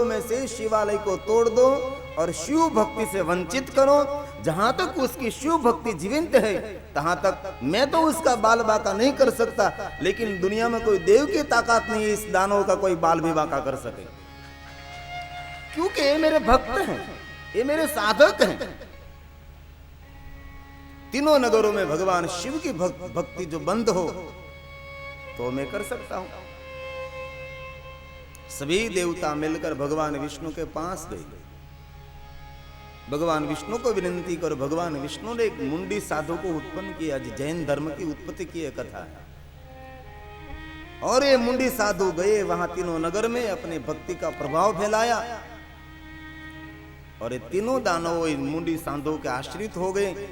नगरों में से शिवालय को तोड़ दो और शिव भक्ति से वंचित करो। जहां तक उसकी शिव भक्ति जीवित है तहां तक मैं तो उसका बाल बाका नहीं कर सकता, लेकिन दुनिया में कोई देव की ताकत नहीं है इस दानव का कोई बाल भी बाका कर सके, क्योंकि ये मेरे भक्त हैं, ये मेरे साधक हैं। तीनों नगरों में भगवान शिव की भक्ति जो बंद हो तो मैं कर सकता हूं। सभी देवता मिलकर भगवान विष्णु के पास गए। भगवान विष्णु को विनती करो। भगवान विष्णु ने एक मुंडी साधु को उत्पन्न किया। जैन धर्म की उत्पत्ति की एक कथा है। और ये मुंडी साधु गए वहां तीनों नगर में, अपने भक्ति का प्रभाव फैलाया और ये तीनों दानव इन मुंडी साधु के आश्रित हो गए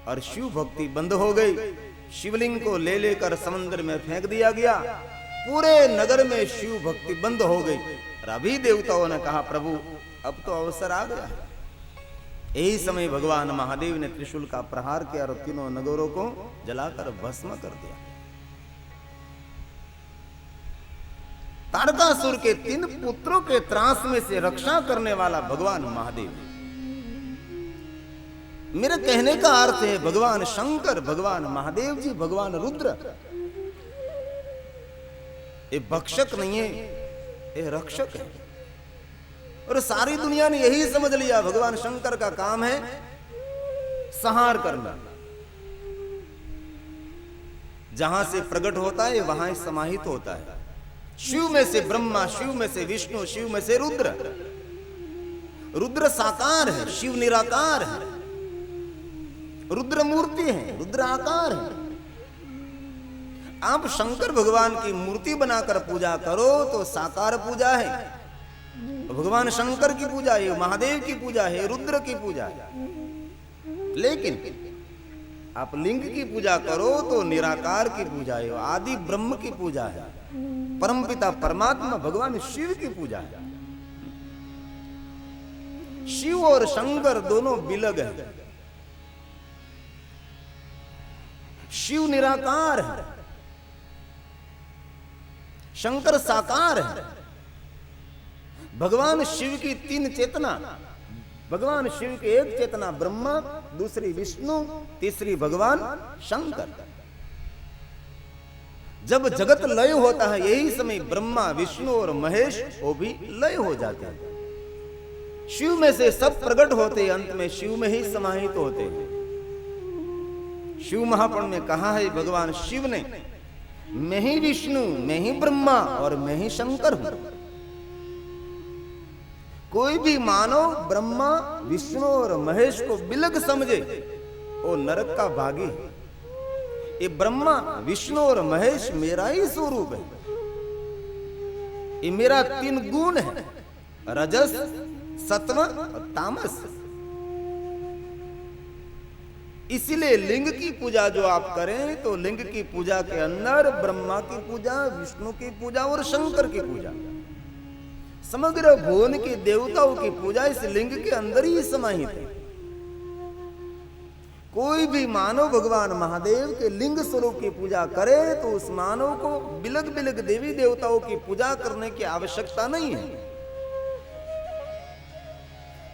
और शिव भक्ति बंद हो गई। शिवलिंग को ले लेकर समुद्र में फेंक दिया गया। पूरे नगर में शिव भक्ति बंद हो गई। अभी देवताओं ने कहा प्रभु अब तो अवसर आ गया। यही समय भगवान महादेव ने त्रिशूल का प्रहार किया और तीनों नगरों को जलाकर भस्म कर दिया। तारकासुर के 3 पुत्रों के त्रास में से रक्षा करने वाला भगवान महादेव। मेरे कहने का अर्थ है भगवान शंकर, भगवान महादेव जी, भगवान रुद्र ये भक्षक नहीं है, ये रक्षक है। और सारी दुनिया ने यही समझ लिया भगवान शंकर का काम है संहार करना। जहां से प्रकट होता है वहां ही समाहित होता है। शिव में से ब्रह्मा, शिव में से विष्णु, शिव में से रुद्र। रुद्र साकार है, शिव निराकार है। रुद्र मूर्ति है, रुद्र आकार है। आप शंकर भगवान की मूर्ति बनाकर पूजा करो तो साकार पूजा है। भगवान शंकर की पूजा है, महादेव की पूजा है, रुद्र की पूजा है। लेकिन आप लिंग की पूजा करो तो निराकार की पूजा है, आदि ब्रह्म की पूजा है, परमपिता परमात्मा भगवान शिव की पूजा है। शिव और शंकर दोनों बिलग है। शिव निराकार है, शंकर साकार है। भगवान शिव की 3 चेतना, भगवान शिव की एक चेतना ब्रह्मा, दूसरी विष्णु, तीसरी भगवान शंकर। जब जगत लय होता है यही समय ब्रह्मा, विष्णु और महेश वो भी लय हो जाते हैं। शिव में से सब प्रकट होते, अंत में शिव में ही समाहित होते हैं। शिव महापुराण में कहा है भगवान शिव ने, मैं ही विष्णु, मैं ही ब्रह्मा और मैं ही शंकर हूं। कोई भी मानव ब्रह्मा, विष्णु और महेश को बिलग समझे वो नरक का भागी है। ये ब्रह्मा, विष्णु और महेश मेरा ही स्वरूप है। ये मेरा 3 गुण है, रजस, सत्व और तामस। इसलिए लिंग की पूजा जो आप करें तो लिंग की पूजा के अंदर ब्रह्मा की पूजा, विष्णु की पूजा और शंकर की पूजा, समग्र भुवन के देवताओं की पूजा इस लिंग के अंदर ही समाहित है। कोई भी मानव भगवान महादेव के लिंग स्वरूप की पूजा करे तो उस मानव को बिलग बिलग देवी देवताओं की पूजा करने की आवश्यकता नहीं है।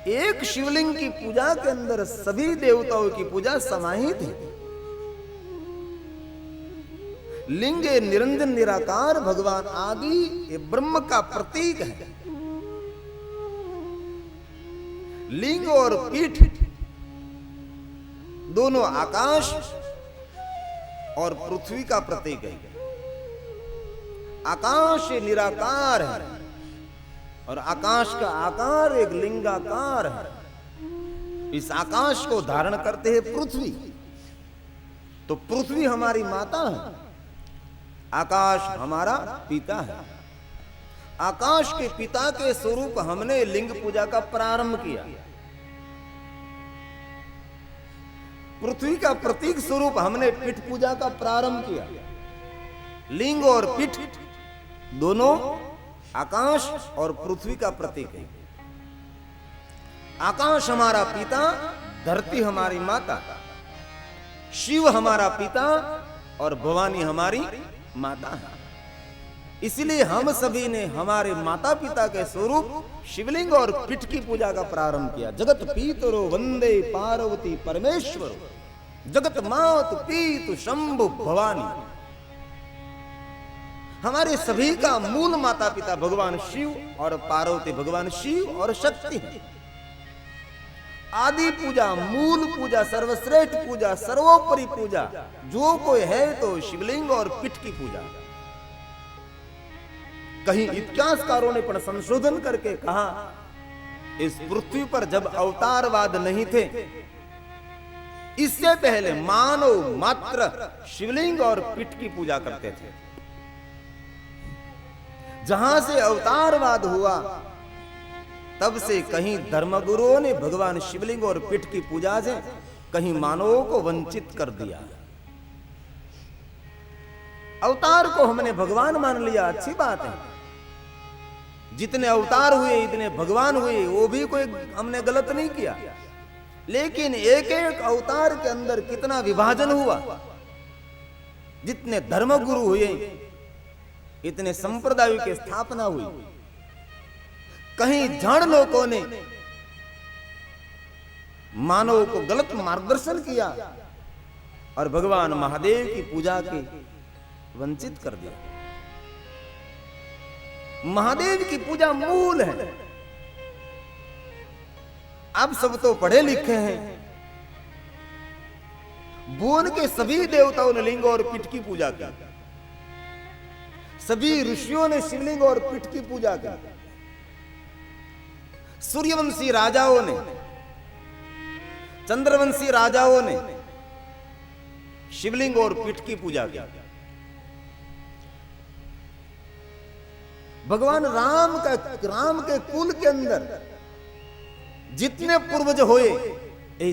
एक शिवलिंग की पूजा के अंदर सभी देवताओं की पूजा समाहित है। लिंग निरंजन निराकार भगवान आदि ये ब्रह्म का प्रतीक है। लिंग और पीठ दोनों आकाश और पृथ्वी का प्रतीक है। आकाश निराकार है और आकाश का आकार एक लिंगाकार है। इस आकाश को धारण करते हैं पृथ्वी, तो पृथ्वी हमारी माता है, आकाश हमारा पिता है। आकाश के पिता के स्वरूप हमने लिंग पूजा का प्रारंभ किया। पृथ्वी का प्रतीक स्वरूप हमने पीठ पूजा का प्रारंभ किया। लिंग और पीठ दोनों आकाश और पृथ्वी का प्रतीक है। आकाश हमारा पिता, धरती हमारी माता, शिव हमारा पिता और भवानी हमारी माता है। इसलिए हम सभी ने हमारे माता पिता के स्वरूप शिवलिंग और पीठ की पूजा का प्रारंभ किया। जगत पीतरो वंदे पार्वती परमेश्वर, जगत मात पीत शंभु भवानी। हमारे सभी का मूल माता पिता भगवान शिव और पार्वती भगवान शिव और शक्ति है। आदि पूजा, मूल पूजा, सर्वश्रेष्ठ पूजा, सर्वोपरि पूजा जो कोई है तो शिवलिंग और पीठ की पूजा। कहीं इतिहासकारों ने पण संशोधन करके कहा, इस पृथ्वी पर जब अवतारवाद नहीं थे, इससे पहले मानव मात्र शिवलिंग और पीठ की पूजा करते थे। जहां से अवतारवाद हुआ तब से कहीं धर्मगुरुओं ने भगवान शिवलिंग और पीठ की पूजा से कहीं मानवों को वंचित कर दिया। अवतार को हमने भगवान मान लिया, अच्छी बात है। जितने अवतार हुए इतने भगवान हुए, वो भी कोई हमने गलत नहीं किया। लेकिन एक एक अवतार के अंदर कितना विभाजन हुआ। जितने धर्मगुरु हुए इतने संप्रदायों की स्थापना हुई। कहीं जड़ लोगों ने मानव को गलत मार्गदर्शन किया और भगवान महादेव की पूजा के वंचित कर दिया। महादेव की पूजा मूल है। अब सब तो पढ़े लिखे हैं। भुवन के सभी देवताओं ने लिंग और पीठ की पूजा की। सभी ऋषियों ने शिवलिंग और पीठ की पूजा की। सूर्यवंशी राजाओं ने, चंद्रवंशी राजाओं ने शिवलिंग और पीठ की पूजा की। भगवान राम के कुल के अंदर जितने पूर्वज हुए, ये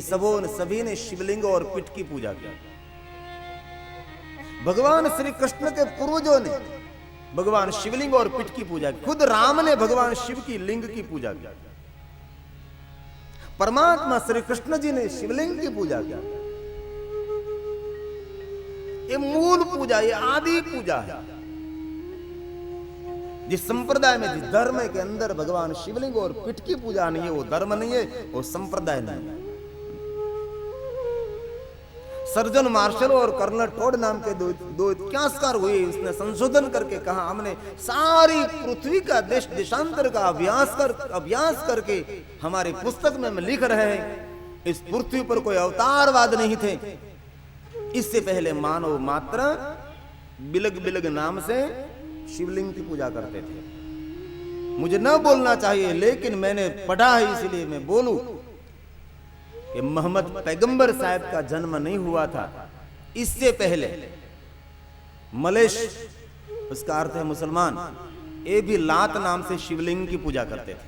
सभी ने शिवलिंग और पीठ की पूजा की। भगवान श्री कृष्ण के पूर्वजों ने भगवान शिवलिंग और पीठ की पूजा की। खुद राम ने भगवान शिव की लिंग की पूजा की। परमात्मा श्री कृष्ण जी ने शिवलिंग की पूजा की। ये मूल पूजा, ये आदि पूजा है। जिस संप्रदाय में, जिस धर्म के अंदर भगवान शिवलिंग और पीठ की पूजा नहीं है, वो धर्म नहीं है, वो संप्रदाय नहीं है। सर्जन मार्शल और कर्नल टॉड नाम के दो इतिहासकार हुए। उसने संशोधन करके कहा, हमने सारी पृथ्वी का देश देशांतर का अभ्यास करके हमारी पुस्तक में हम लिख रहे हैं, इस पृथ्वी पर कोई अवतारवाद नहीं थे। इससे पहले मानव मात्र बिलग बिलग नाम से शिवलिंग की पूजा करते थे। मुझे न बोलना चाहिए, लेकिन मैंने पढ़ा है इसलिए मैं बोलूं कि मोहम्मद पैगंबर साहब का जन्म नहीं हुआ था। इससे पहले मलेश, उसका अर्थ है मुसलमान, ये भी लात नाम से शिवलिंग की पूजा करते थे।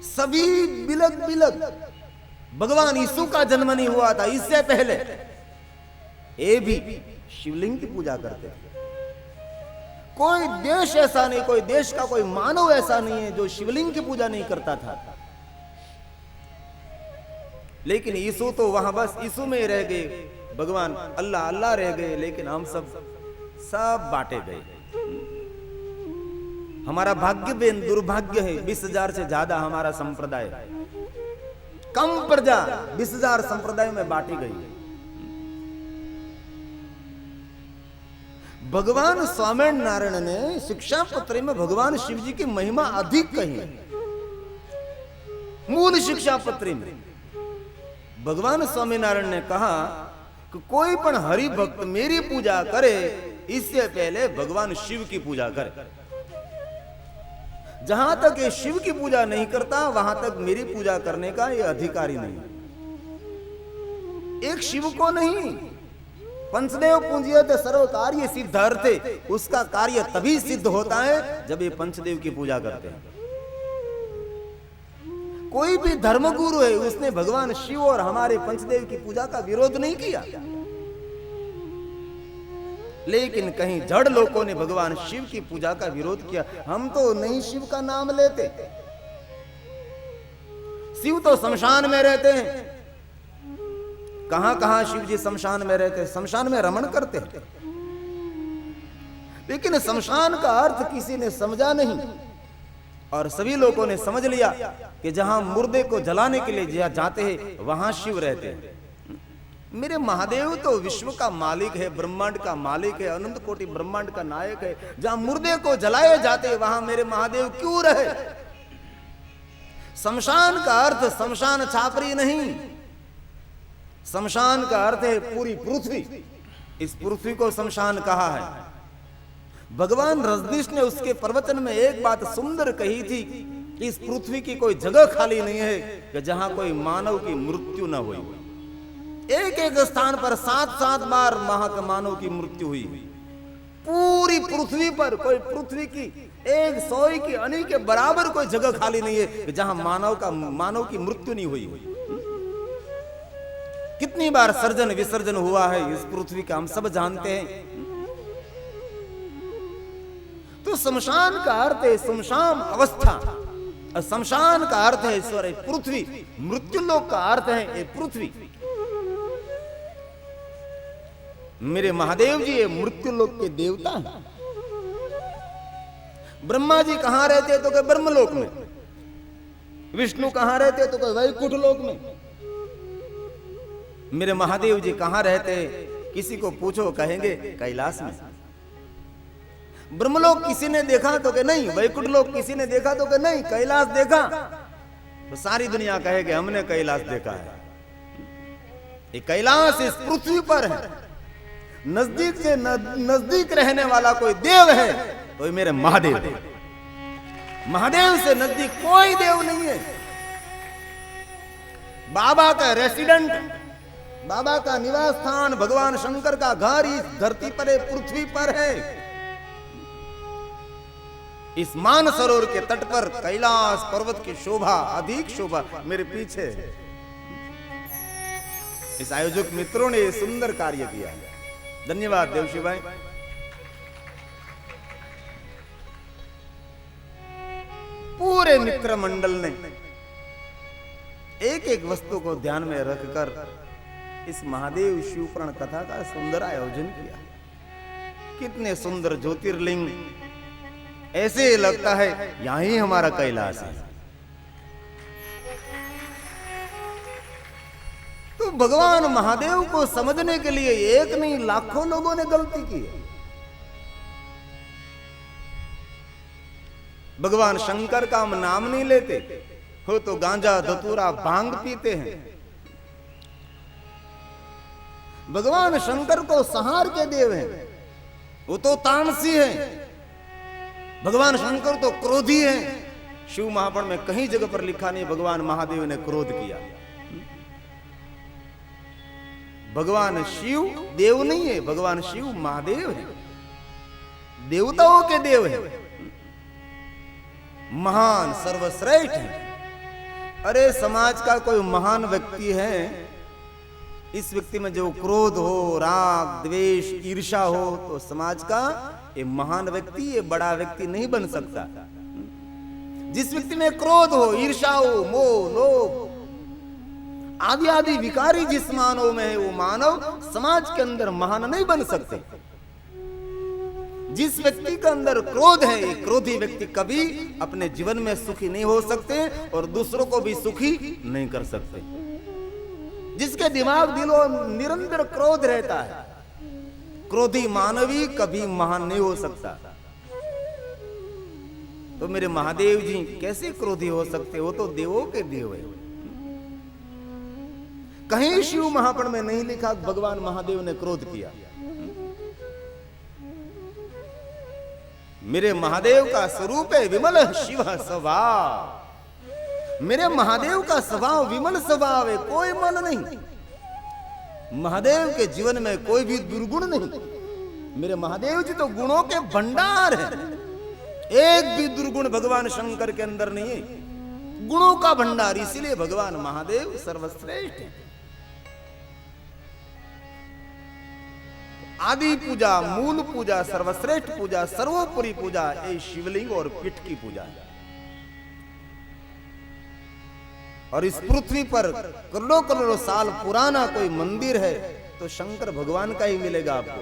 सभी बिलग बिलग, भगवान यीशु का जन्म नहीं हुआ था, इससे पहले ये भी शिवलिंग की पूजा करते थे। कोई देश ऐसा नहीं, कोई देश का कोई मानव ऐसा नहीं है जो शिवलिंग की पूजा नहीं करता था। लेकिन यीशु तो वहां बस यीशु में रह गए, भगवान अल्लाह अल्लाह रह गए, लेकिन हम सब बांटे गए। हमारा भाग्य बेन दुर्भाग्य है, 20,000 से ज्यादा हमारा संप्रदाय, कम प्रजा 20,000 संप्रदाय में बांटी गई। भगवान स्वामी नारायण ने शिक्षा पत्र में भगवान शिव जी की महिमा अधिक कही है। मूल शिक्षा पत्र में भगवान स्वामी नारायण ने कहा कि कोई पण हरि भक्त मेरी पूजा करे, इससे पहले भगवान शिव की पूजा करे। जहां तक ये शिव की पूजा नहीं करता, वहां तक मेरी पूजा करने का ये अधिकारी नहीं। एक शिव को नहीं, पंचदेव पूज्यते सर्व कार्य सिद्धार्थे, उसका कार्य तभी सिद्ध होता है जब ये पंचदेव की पूजा करते हैं। कोई भी धर्मगुरु है, उसने भगवान शिव और हमारे पंचदेव की पूजा का विरोध नहीं किया। लेकिन कहीं जड़ लोगों ने भगवान शिव की पूजा का विरोध किया। हम तो नहीं शिव का नाम लेते, शिव तो शमशान में रहते हैं। कहां कहां शिव जी शमशान में रहते, शमशान में रमण करते हैं। लेकिन शमशान का अर्थ किसी ने समझा नहीं, और सभी लोगों ने समझ लिया कि जहां मुर्दे को जलाने के लिए जाते हैं वहां शिव रहते हैं। मेरे महादेव तो विश्व का मालिक है, ब्रह्मांड का मालिक है, अनंत कोटि ब्रह्मांड का नायक है। जहां मुर्दे को जलाए जाते हैं वहां मेरे महादेव क्यों रहे? शमशान का अर्थ शमशान छापरी नहीं, शमशान का अर्थ है पूरी पृथ्वी। इस पृथ्वी को शमशान कहा है। भगवान रजनीश ने उसके प्रवचन में एक बात सुंदर कही थी कि इस पृथ्वी की कोई जगह खाली नहीं है कि जहां कोई मानव की मृत्यु न हुई। एक एक स्थान पर 7-7 बार मानव की मृत्यु हुई। पूरी पृथ्वी पर कोई पृथ्वी की 100 की अनी के बराबर कोई जगह खाली नहीं है जहां मानव की मृत्यु नहीं हुई। कितनी बार सर्जन विसर्जन हुआ है इस पृथ्वी का हम सब जानते हैं। तो शमशान का अर्थ है सुमशान अवस्था, और शमशान का अर्थ है ईश्वर है पृथ्वी, मृत्युलोक का अर्थ है पृथ्वी। मेरे महादेव जी ये मृत्युलोक के देवता हैं। ब्रह्मा जी कहां रहते तो कहे ब्रह्मलोक में, विष्णु कहां रहते तो कहे वैकुंठ लोक में। मेरे महादेव जी कहां रहते किसी को पूछो कहेंगे कैलाश में। ब्रह्मलोक किसी ने देखा तो कहे नहीं, वैकुंठ लोक किसी ने देखा तो कहे नहीं, कैलाश देखा तो सारी दुनिया कहेगी हमने कैलाश देखा है। ये कैलाश इस पृथ्वी पर है। नजदीक से नजदीक रहने वाला कोई देव है तो मेरे महादेव है। महादेव से नजदीक कोई देव नहीं है। बाबा का रेसिडेंट, बाबा का निवास स्थान, भगवान शंकर का घर इस धरती पर है, पृथ्वी पर है। इस मानसरोवर के तट पर कैलाश पर्वत की शोभा, अधिक शोभा मेरे पीछे है। इस आयोजक मित्रों ने सुंदर कार्य किया। धन्यवाद देवशी भाई। पूरे मित्र मंडल ने एक एक वस्तु को ध्यान में रखकर इस महादेव शिवपुराण कथा का सुंदर आयोजन किया। कितने सुंदर ज्योतिर्लिंग, ऐसे लगता है यहां ही हमारा कैलाश है। तो भगवान महादेव को समझने के लिए एक नहीं लाखों लोगों ने गलती की है। भगवान शंकर का हम नाम नहीं लेते हो तो गांजा धतूरा भांग पीते हैं। भगवान शंकर को संहार के देव हैं, वो तो तामसी है। भगवान शंकर तो क्रोधी है। शिव महापुराण में कहीं जगह पर लिखा नहीं भगवान महादेव ने क्रोध किया। भगवान शिव देव नहीं है, भगवान शिव महादेव है, देवताओं के देव है, महान सर्वश्रेष्ठ है। अरे समाज का कोई महान व्यक्ति है, इस व्यक्ति में जो क्रोध हो, राग द्वेष ईर्ष्या हो तो समाज का ये महान व्यक्ति, ये बड़ा व्यक्ति नहीं बन सकता। जिस व्यक्ति में क्रोध हो, ईर्ष्या हो, मोह लोभ आदि आदि विकारी जिस मानव में है वो मानव समाज के अंदर महान नहीं बन सकते। जिस व्यक्ति के अंदर क्रोध है, ये क्रोधी व्यक्ति कभी अपने जीवन में सुखी नहीं हो सकते और दूसरों को भी सुखी नहीं कर सकते। जिसके दिमाग दिलों निरंतर क्रोध रहता है, क्रोधी मानवी कभी महान नहीं हो सकता। तो मेरे महादेव जी कैसे क्रोधी हो सकते? वो तो देवों के देव है। कहीं शिव महापुराण में नहीं लिखा भगवान महादेव ने क्रोध किया। मेरे महादेव का स्वरूप है विमल शिव स्वभाव। मेरे महादेव का स्वभाव विमल स्वभाव है, कोई मन नहीं। महादेव के जीवन में कोई भी दुर्गुण नहीं। मेरे महादेव जी तो गुणों के भंडार हैं। एक भी दुर्गुण भगवान शंकर के अंदर नहीं है, गुणों का भंडार। इसीलिए भगवान महादेव सर्वश्रेष्ठ है। आदि पूजा, मूल पूजा, सर्वश्रेष्ठ पूजा, सर्वोपरि पूजा ये शिवलिंग और पीठ की पूजा है। और इस पृथ्वी पर करोड़ों करोड़ों साल पुराना कोई मंदिर है तो शंकर भगवान का ही मिलेगा आपको।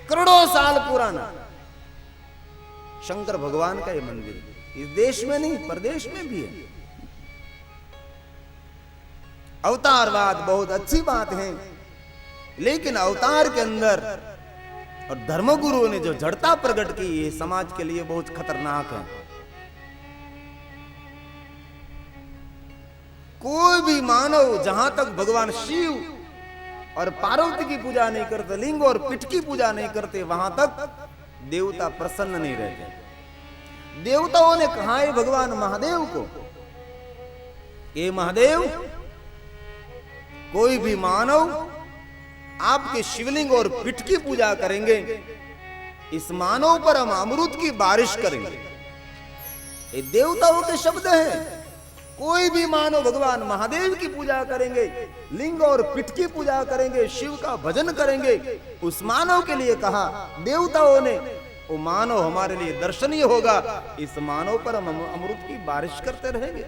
करोड़ों साल पुराना शंकर भगवान का ये मंदिर है। इस देश में नहीं, परदेश में भी है। अवतारवाद बहुत अच्छी बात है, लेकिन अवतार के अंदर और धर्मगुरुओं ने जो जड़ता प्रकट की, ये समाज के लिए बहुत खतरनाक है। कोई भी मानव जहां तक भगवान शिव और पार्वती की पूजा नहीं करते, लिंग और पीठ की पूजा नहीं करते, वहां तक देवता प्रसन्न नहीं रहते। देवताओं ने कहा है भगवान महादेव को, ये महादेव, कोई भी मानव आपके शिवलिंग और पीठ की पूजा करेंगे, इस मानव पर हम अमृत की बारिश करेंगे। ये देवताओं के शब्द हैं। कोई भी मानव भगवान महादेव की पूजा करेंगे, लिंग और पीठ की पूजा करेंगे, शिव का भजन करेंगे, उस मानव के लिए कहा देवताओं ने, वो मानव हमारे लिए दर्शनीय होगा, इस मानव पर हम अमृत की बारिश करते रहेंगे।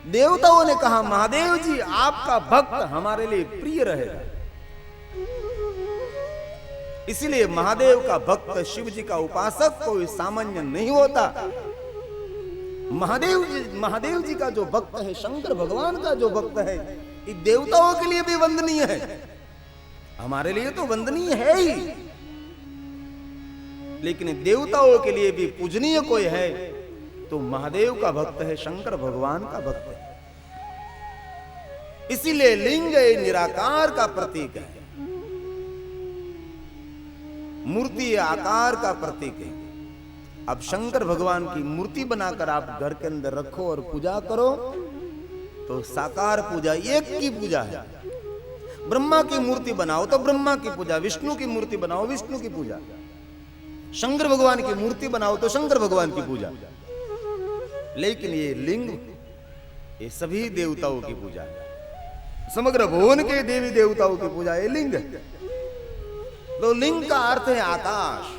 देवताओं ने कहा महादेव जी आपका भक्त हमारे लिए प्रिय रहेगा। इसलिए महादेव का भक्त, शिव जी का उपासक कोई सामान्य नहीं होता। महादेव जी का जो भक्त है, शंकर भगवान का जो भक्त है, ये देवताओं के लिए भी वंदनीय है, हमारे लिए तो वंदनीय है ही, लेकिन देवताओं के लिए भी पूजनीय कोई है तो महादेव का भक्त है, शंकर भगवान का भक्त है। इसीलिए लिंग निराकार का प्रतीक है, मूर्ति आकार का प्रतीक है। अब शंकर भगवान की मूर्ति बनाकर आप घर के अंदर रखो और पूजा करो तो साकार पूजा, एक की पूजा है। ब्रह्मा की मूर्ति बनाओ तो ब्रह्मा की पूजा, विष्णु की मूर्ति बनाओ विष्णु की पूजा, शंकर भगवान की मूर्ति बनाओ तो शंकर भगवान की पूजा। लेकिन ये लिंग, ये सभी देवताओं की पूजा है, समग्र भुवन के देवी देवताओं की पूजा ये लिंग है। तो लिंग का अर्थ है आकाश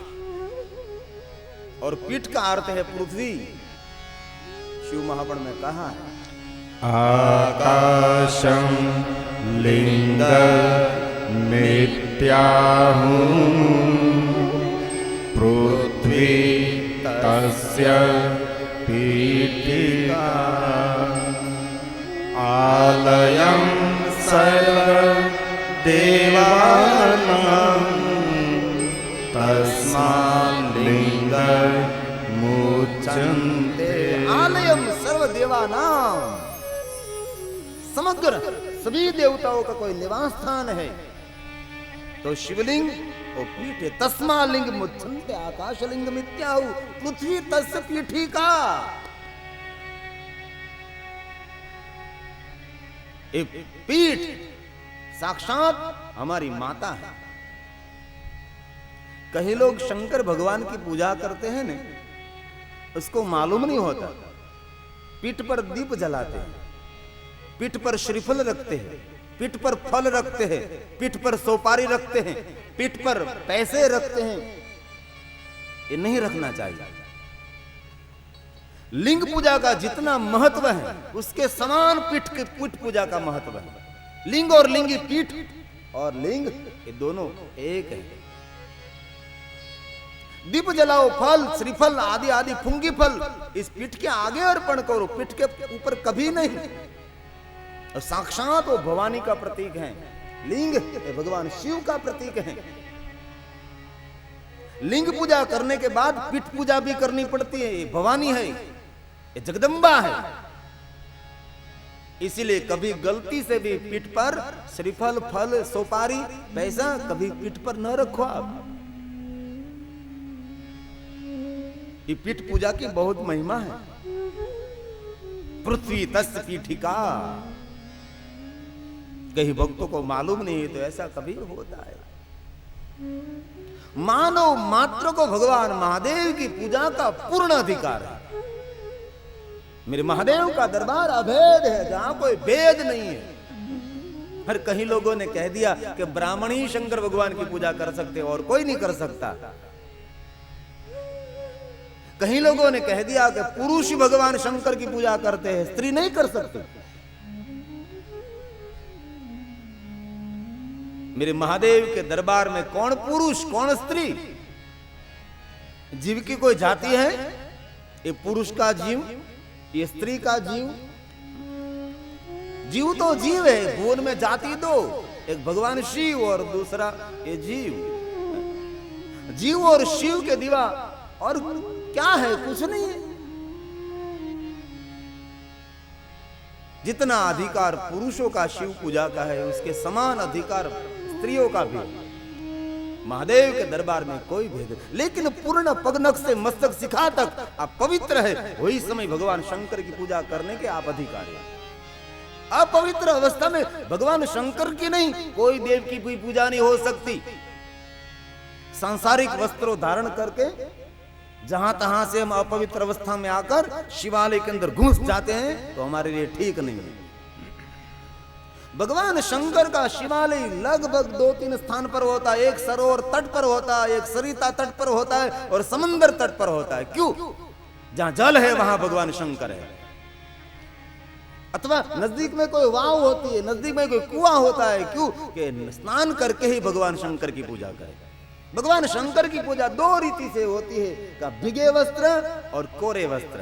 और पीठ का अर्थ है पृथ्वी। शिव महापुराण में कहा है आकाशं लिंग मित्याहु पृथ्वी तस्य पीठिका आलयं सर्व देवानां तस्मात् लिंग मुच्यन्ते। आलयम सर्व देवानां, समग्र सभी देवताओं का कोई निवास स्थान है तो शिवलिंग और पीठ है। तस्मा लिंग मुच्यन्ते आकाश लिंग मित्याहु पृथ्वी तस्य पीठिका। पीठ साक्षात हमारी माता है। कई लोग शंकर भगवान की पूजा करते हैं ना, उसको मालूम नहीं होता। पीठ पर दीप जलाते हैं, पीठ पर श्रीफल रखते हैं, पीठ पर फल रखते हैं, पीठ पर सोपारी रखते हैं, पीठ पर पैसे रखते हैं। ये नहीं रखना चाहिए। लिंग पूजा का जितना महत्व है उसके समान पीठ पूजा का महत्व है। लिंग और लिंगी, पीठ और लिंग, ये दोनों एक है। दीप जलाओ, फल श्रीफल आदि आदि फुंगी फल इस पीठ के आगे अर्पण करो, पीठ के ऊपर कभी नहीं। और साक्षात वो भवानी का प्रतीक है। लिंग भगवान शिव का प्रतीक है। लिंग पूजा करने के बाद पीठ पूजा भी करनी पड़ती है। ये भवानी है, ये जगदम्बा है। इसीलिए कभी गलती से भी पीठ पर श्रीफल फल सोपारी पैसा कभी पीठ पर न रखो आप। ये पीठ पूजा की बहुत महिमा है। पृथ्वी तस्य पीठिका, कई भक्तों को मालूम नहीं है तो ऐसा कभी होता है। मानव मात्र को भगवान महादेव की पूजा का पूर्ण अधिकार है। मेरे महादेव का दरबार अभेद है, जहां कोई भेद नहीं है। हर कहीं लोगों ने कह दिया कि ब्राह्मण ही शंकर भगवान की पूजा कर सकते और कोई नहीं कर सकता। कहीं लोगों ने कह दिया कि पुरुष ही भगवान शंकर की पूजा करते हैं, स्त्री नहीं कर सकती। मेरे महादेव के दरबार में कौन पुरुष कौन स्त्री? जीव की कोई जाति है? ये पुरुष का जीव, ये स्त्री का जीव। जीव तो जीव है, भुवन में जाति दो, एक भगवान शिव और दूसरा ये जीव। जीव और शिव के दिवा और क्या है? कुछ नहीं है। जितना अधिकार पुरुषों का शिव पूजा का है, उसके समान अधिकार स्त्रियों का भी। महादेव के दरबार में कोई भेद, लेकिन पूर्ण पगनक से मस्तक शिखा तक आप पवित्र है, वही समय भगवान शंकर की पूजा करने के आप अधिकारी। अपवित्र अवस्था में भगवान शंकर की नहीं, कोई देव की कोई पूजा नहीं हो सकती। सांसारिक वस्त्रों धारण करके जहां तहां से हम अपवित्र अवस्था में आकर शिवालय के अंदर घुस जाते हैं तो हमारे लिए ठीक नहीं है। भगवान शंकर का शिवालय लगभग 2-3 स्थान पर होता है। एक सरोवर तट पर होता है, एक सरिता तट पर होता है और समंदर तट पर होता है। क्यों? जहां जल है वहां भगवान शंकर है। अथवा नजदीक में कोई वाव होती है, नजदीक में कोई कुआं होता है। क्यों? कि स्नान करके ही भगवान शंकर की पूजा करें। भगवान शंकर की पूजा 2 रीति से होती है, का भिगे वस्त्र और कोरे वस्त्र।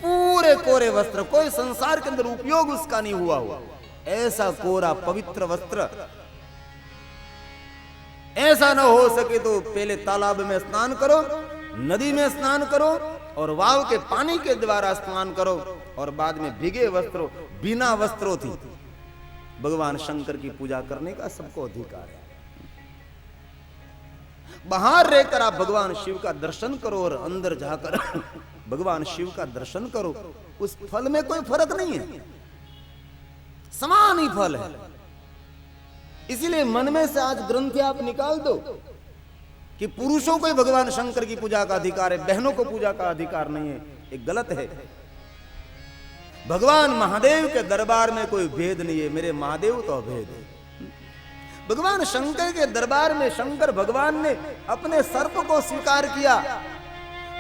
पूरे कोरे वस्त्र, कोई संसार के अंदर उपयोग उसका नहीं हुआ ऐसा कोरा पवित्र वस्त्र। ऐसा ना हो सके तो पहले तालाब में स्नान करो, नदी में स्नान करो और वाव के पानी के द्वारा स्नान करो और बाद में भिगे वस्त्रों, बिना वस्त्रों थी भगवान शंकर की पूजा करने का सबको अधिकार है। बाहर रहकर आप भगवान शिव का दर्शन करो और अंदर जाकर भगवान शिव का दर्शन करो, उस फल में कोई फर्क नहीं है, समान ही फल है। इसीलिए मन में से आज ग्रंथि आप निकाल दो कि पुरुषों को ही भगवान शंकर की पूजा का अधिकार है, बहनों को पूजा का अधिकार नहीं है। एक गलत है। भगवान महादेव के दरबार में कोई भेद नहीं है। मेरे महादेव तो अभेद है। भगवान शंकर के दरबार में शंकर भगवान ने अपने सर्प को स्वीकार किया,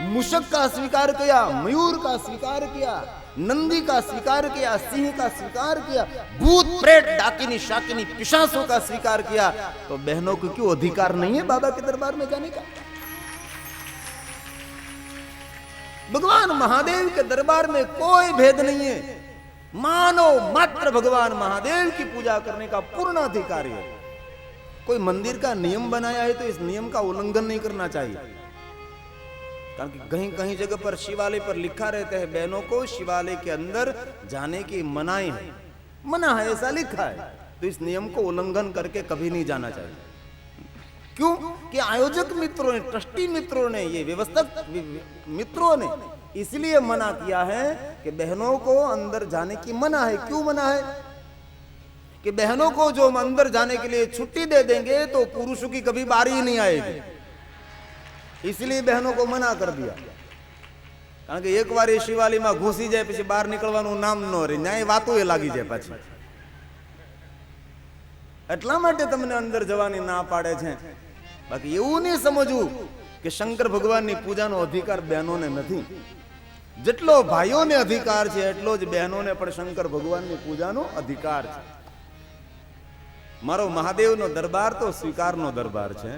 मूषक का स्वीकार किया, मयूर का स्वीकार किया, नंदी का स्वीकार किया, सिंह का स्वीकार किया, भूत प्रेत डाकिनी शाकिनी पिशाचों का स्वीकार किया। तो बहनों को क्यों अधिकार नहीं है बाबा के दरबार में जाने का? भगवान महादेव के दरबार में कोई भेद नहीं है। मानो मात्र भगवान महादेव की पूजा करने का पूर्ण अधिकार है। कोई मंदिर का नियम बनाया है तो इस नियम का उल्लंघन नहीं करना चाहिए। कारण कि कहीं कहीं जगह पर शिवालय पर लिखा रहता है बहनों को शिवालय के अंदर जाने की मनाही है, मना है, ऐसा लिखा है। तो इस नियम को उल्लंघन करके कभी नहीं जाना चाहिए। क्यों? कि आयोजक मित्रों ने, ट्रस्टी मित्रों ने, ये व्यवस्थक मित्रों ने इसलिए मना किया है कि बहनों को अंदर जाने की मना है। क्यों मना है? कि बहनों को जो हम अंदर जाने के लिए छुट्टी दे देंगे तो पुरुषों की कभी बारी ही नहीं आएगी, इसलिए बहनों को मना कर दिया। कारण कि एक बार शिवालय में घुसी जाए પછી બહાર નીકળવાનું નામ ન રહે, ન્યાય વાતો એ લાગી જાય પાછી। એટલા માટે તમને અંદર જવાની ના પાડે છે। બાકી એવું નહીં સમજવું કે શંકર ભગવાનની પૂજાનો અધિકાર બહેનોને નથી। જેટલો ભાઈઓને અધિકાર છે એટલો જ બહેનોને પણ શંકર ભગવાનની પૂજાનો અધિકાર છે। મારો મહાદેવનો દરબાર તો સ્વીકારનો દરબાર છે।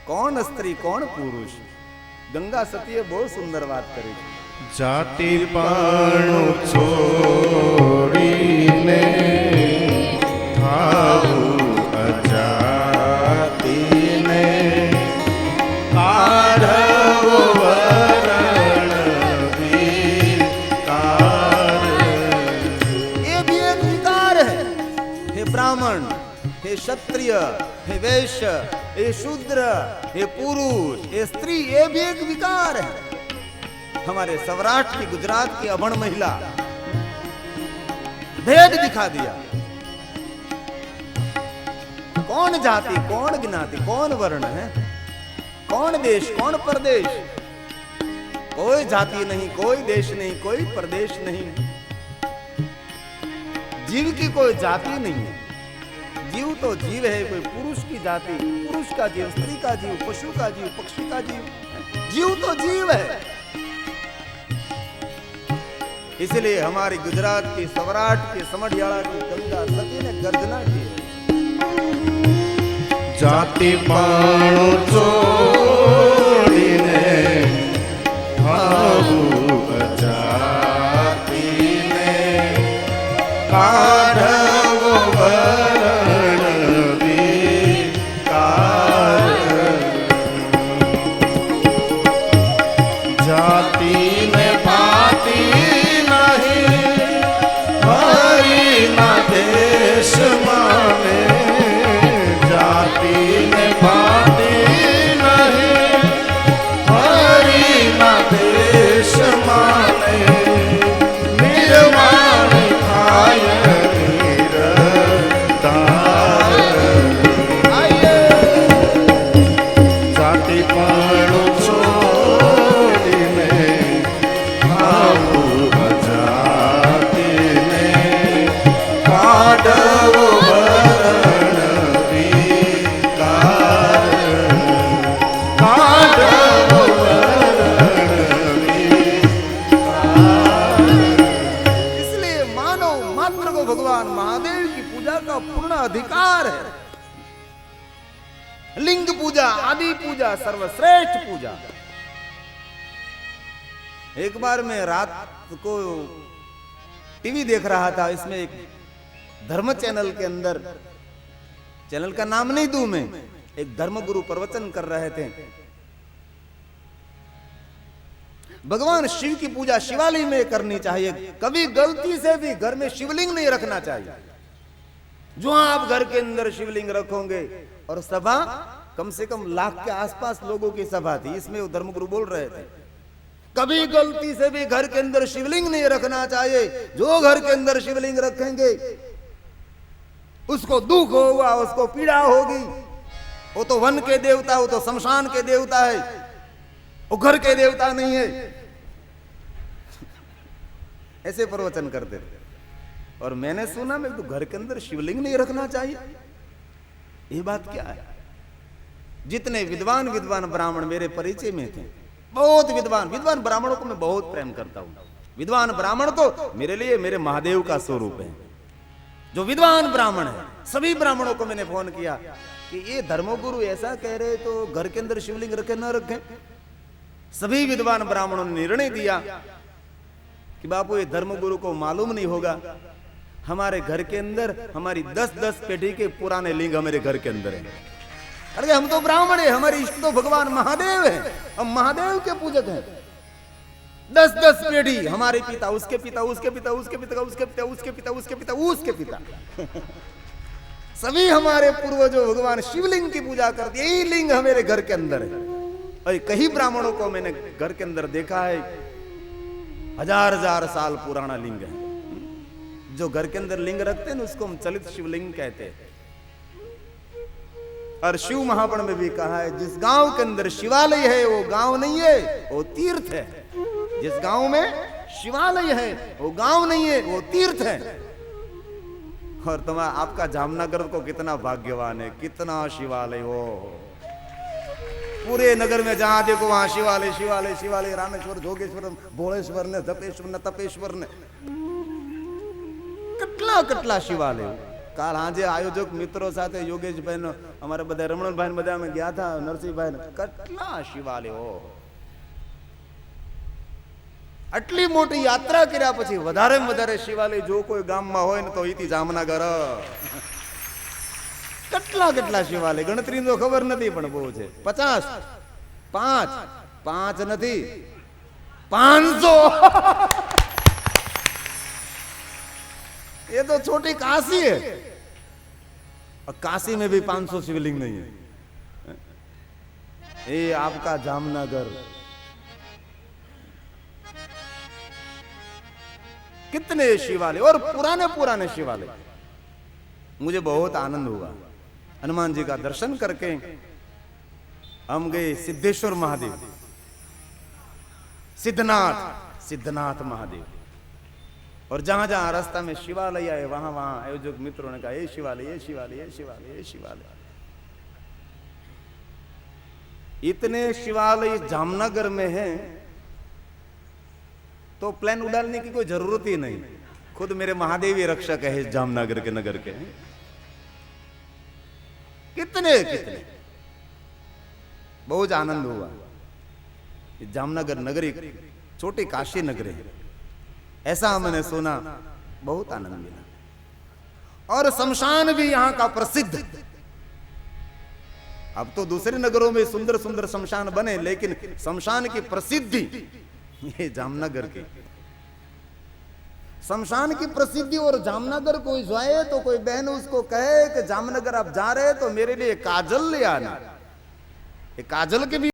कौन स्त्री कौन पुरुष? गंगा सतीए बहुत सुंदर बात करी। जाति पाणु छोड़ीने भावु अजातिने आढ़व वरण विकार। ये भी एक विकार है। हे ब्राह्मण, हे क्षत्रिय, हे वैश्य, ये शूद्र, ये पुरुष, ये स्त्री, ये भी एक विकार है। हमारे सौराष्ट्र की, गुजरात की अभण महिला भेद दिखा दिया। कौन जाति, कौन ज्ञाति, कौन वर्ण है, कौन देश, कौन प्रदेश? कोई जाति नहीं, कोई देश नहीं, कोई प्रदेश नहीं। जीव की कोई जाति नहीं है। जीव तो जीव है। कोई पुरुष की जाति, पुरुष का जीव, स्त्री का जीव, पशु का जीव, पक्षी का जीव, जीव तो जीव है। इसलिए हमारी गुजरात की, सौराष्ट्र की, समढ़ियाला की गंगा सती ने गर्जना की है। જાતિ પાણું છોડીને આવું અજાતિને કાઢવો વરણ વિકાર જાતિને ભાતી નહીં હરિના દેશમાં ને જાતિને ભાતી નહીં હરિના દેશમાં ને નિર્માણ થાય નિરતાર જાતિ પણ છોડીને આવું અજાતિને કાઢવો વરણ વિકાર કાઢવો વરણ વિકાર इसलिए मानव मात्र को भगवान महादेव की पूजा का पूर्ण अधिकार है। लिंग पूजा, आदि पूजा, सर्वश्रेष्ठ पूजा। एक बार मैं रात को टीवी देख रहा था, इसमें एक धर्म चैनल के अंदर, चैनल का नाम नहीं दूं मैं, एक धर्मगुरु प्रवचन कर रहे थे। भगवान शिव की पूजा शिवालय में करनी चाहिए, कभी गलती से भी घर में शिवलिंग नहीं रखना चाहिए। जो आप घर के अंदर शिवलिंग रखोगे, और सभा कम से कम लाख के आसपास लोगों की सभा थी, इसमें वो धर्मगुरु बोल रहे थे, कभी गलती से भी घर के अंदर शिवलिंग नहीं रखना चाहिए। जो घर के अंदर शिवलिंग रखेंगे उसको दुख होगा, उसको पीड़ा होगी। वो तो वन के देवता, वो तो शमशान के देवता है, वो घर के देवता नहीं है। ऐसे प्रवचन करते थे। और मैंने सुना, मैं तो घर के अंदर शिवलिंग नहीं रखना चाहिए, ये बात क्या है? जितने विद्वान विद्वान ब्राह्मण मेरे परिचय में थे, बहुत विद्वान विद्वान ब्राह्मणों को मैं बहुत प्रेम करता हूं। विद्वान ब्राह्मण तो मेरे लिए मेरे महादेव का स्वरूप है। जो विद्वान ब्राह्मण है, सभी ब्राह्मणों को मैंने फोन किया कि ये धर्मगुरु ऐसा कह रहे तो घर के अंदर शिवलिंग रखे न रखें। सभी विद्वान ब्राह्मणों ने निर्णय दिया कि बापू ये धर्मगुरु को मालूम नहीं होगा, हमारे घर के अंदर हमारी 10-10 पेटी के पुराने लिंग हमारे घर के अंदर है। अरे हम तो ब्राह्मण है, हमारे इष्ट तो भगवान महादेव है, हम महादेव के पूजक हैं। 10-10 पेटी, हमारे पिता, उसके पिता, उसके पिता, उसके पिता, उसके पिता, उसके पिता, उसके पिता, उसके पिता, सभी हमारे पूर्वजों भगवान शिवलिंग की पूजा करते। यही लिंग हमारे घर के अंदर है। और कई ब्राह्मणों को मैंने घर के अंदर देखा है, 1000 साल पुराना लिंग है। जो घर के अंदर लिंग रखते हैं उसको हम चलित शिवलिंग कहते हैं। और शिव महापुराण में भी कहा है, जिस गांव के अंदर शिवालय है वो गांव नहीं है, वो तीर्थ है। जिस गांव में शिवालय है वो गांव नहीं है, वो तीर्थ है। और तुम्हारा आपका जामनगर को कितना भाग्यवान है, कितना शिवालय हो। पूरे नगर में जहां देखो वहां शिवालय शिवालय शिवालय, रामेश्वर, जोगेश्वर, भोलेश्वर ने, जपेश्वर ने, तपेश्वर ने, કેટલા કેટલા शिवालय। કાલ આજે આયોજક મિત્રો સાથે યોગેશભાઈ નો, અમારા બધા રમણભાઈ બધા અમે ગયા હતા, નરસિંહભાઈ, કેટલા શિવાલયો। આટલી મોટી યાત્રા કર્યા પછી વધારે વધારે શિવાલય જો કોઈ ગામમાં હોય ને તો ઈથી જામનગર। કેટલા કેટલા શિવાલય, ગણતરી તો ખબર નથી પણ બહુ છે। 50, 5 નથી, 500। ये तो छोटी काशी है, और काशी में भी 500 शिवलिंग नहीं है। ये आपका जामनगर कितने शिवालय, और पुराने पुराने शिवालय। मुझे बहुत आनंद हुआ हनुमान जी का दर्शन करके। हम गए सिद्धेश्वर महादेव, सिद्धनाथ महादेव, और जहां जहां रास्ता में शिवालय आए वहां वहां आयोजक मित्रों ने कहा ये शिवालय, ये शिवालय, ये शिवालय, ये शिवालय। इतने शिवालय जामनगर में हैं तो प्लेन उड़ाने की कोई जरूरत ही नहीं। खुद मेरे महादेव ही रक्षक है इस जामनगर के नगर के। कितने कितने। बहुत आनंद हुआ। जामनगर नगरी छोटी काशी नगरी है, ऐसा मैंने सुना, बहुत आनंद मिला। और शमशान भी यहां का प्रसिद्ध। अब तो दूसरे नगरों में सुंदर सुंदर शमशान बने, लेकिन शमशान की प्रसिद्धि ये जामनगर की। शमशान की प्रसिद्धि। और जामनगर कोई जाए तो कोई बहन उसको कहे कि जामनगर आप जा रहे तो मेरे लिए काजल ले आना। काजल के भी